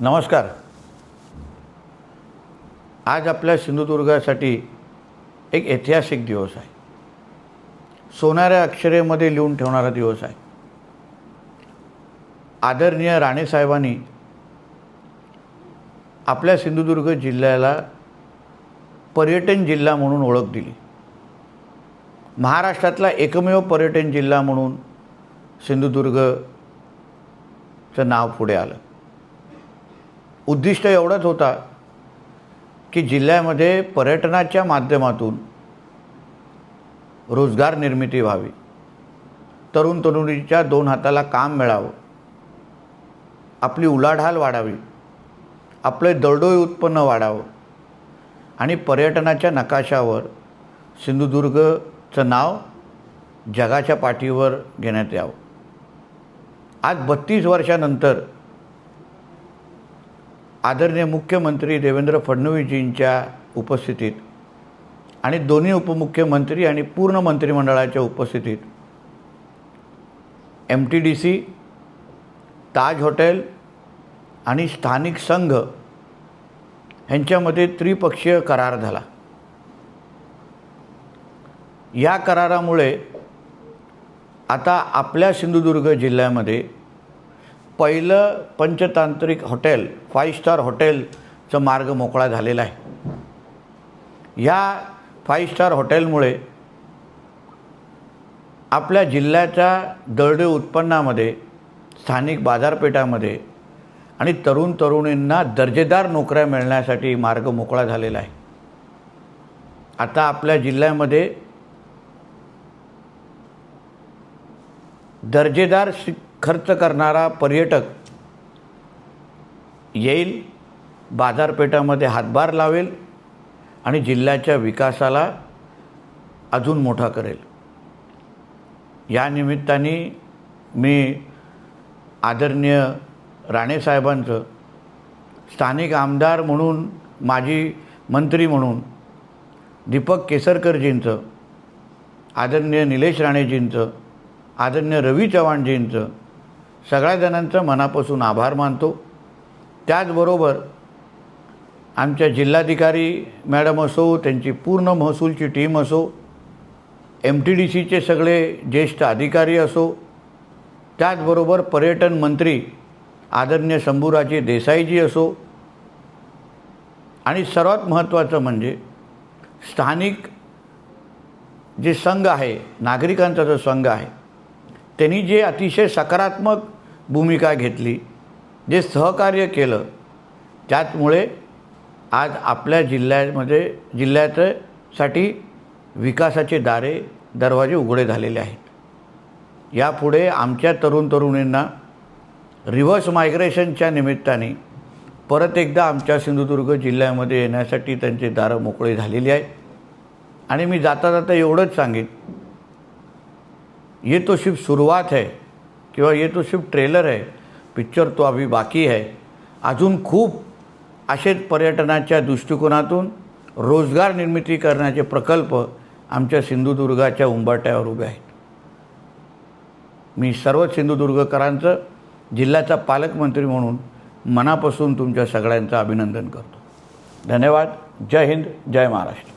नमस्कार। आज आपल्या सिंधुदुर्गासाठी एक ऐतिहासिक दिवस आहे। सोनाऱ्या अक्षरेमध्ये लिहून ठेवणारा दिवस आहे। आदरणीय राणे साहेबांनी आपल्या सिंधुदुर्ग जिल्ह्याला पर्यटन जिल्हा म्हणून ओळख दिली। महाराष्ट्रातला एकमेव पर्यटन जिल्हा म्हणून सिंधुदुर्गचं नाव पुढे आलं। उद्दिष्ट एवढंच होता की जिल्ह्यामध्ये पर्यटनाच्या माध्यमातून रोजगार निर्मिती व्हावी, तरुण तरुणीच्या दोन हाताला काम मिळावं, आपली उलाढाल वाढावी, आपले दरडोई उत्पन्न वाढावं आणि पर्यटनाच्या नकाशावर सिंधुदुर्गचं नाव जगाच्या पाठीवर घेण्यात यावं। आज 32 वर्षानंतर आदरणीय मुख्यमंत्री देवेंद्र फडणवीसजींच्या उपस्थितीत आणि दोन्ही उपमुख्यमंत्री आणि पूर्ण मंत्रिमंडळाच्या उपस्थितीत MTDC, ताज हॉटेल आणि स्थानिक संघ यांच्यामध्ये त्रिपक्षीय करार झाला। या करारामुळे आता आपल्या सिंधुदुर्ग जिल्ह्यामध्ये पहिलं पंचतांत्रिक हॉटेल 5 स्टार हॉटेलचा मार्ग मोकळा झालेला आहे। या 5 स्टार हॉटेलमुळे आपल्या जिल्ह्याच्या दरडोई उत्पन्नामध्ये, स्थानिक बाजारपेठामध्ये आणि तरुण तरुणींना दर्जेदार नोकऱ्या मिळण्यासाठी मार्ग मोकळा झालेला आहे। आता आपल्या जिल्ह्यामध्ये दर्जेदार खर्च करणारा पर्यटक येईल, बाजारपेठामध्ये हातभार लावेल आणि जिल्ह्याच्या विकासाला अजून मोठा करेल। या निमित्ताने मी आदरणीय राणे साहेबांचं, स्थानिक आमदार म्हणून, माजी मंत्री म्हणून दीपक केसरकरजींचं, आदरणीय निलेश राणेजींचं, आदरणीय रवी चव्हाणजींचं सगळ्या जणांचं मनापासून आभार मानतो। त्याचबरोबर आमच्या जिल्हाधिकारी मॅडम असो, त्यांची पूर्ण महसूलची टीम असो, MTDCचे सगळे ज्येष्ठ अधिकारी असो, त्याचबरोबर पर्यटन मंत्री आदरणीय शंभूराजे देसाईजी असो आणि सर्वात महत्त्वाचं म्हणजे स्थानिक जे संघ आहे, नागरिकांचा जो संघ आहे, त्यांनी जे अतिशय सकारात्मक भूमिका घेतली, जे सहकार्य केलं, त्यामुळे आज आपल्या जिल्ह्यासाठी विकासाचे दरवाजे उघडे झालेले आहेत। यापुढे आमच्या तरुण तरुणींना रिव्हर्स मायग्रेशनच्या निमित्ताने परत एकदा आमच्या सिंधुदुर्ग जिल्ह्यामध्ये येण्यासाठी त्यांचे दारं मोकळे झालेली आहेत। आणि मी जाता जाता एवढंच सांगेन, ये तो सिर्फ शुरुआत है किंवा ये तो सिर्फ ट्रेलर है, पिक्चर तो अभी बाकी है। अजून खूप असेच पर्यटनाच्या दृष्टिकोनातून रोजगार निर्मिती करण्याचे प्रकल्प आमच्या सिंधुदुर्गाच्या उंबरठ्यावर उभे आहेत। मी सर्व सिंधुदुर्गकरांचं जिल्ह्याचा पालकमंत्री म्हणून मनापासून तुमच्या सगळ्यांचं अभिनंदन करतो। धन्यवाद। जय हिंद, जय महाराष्ट्र।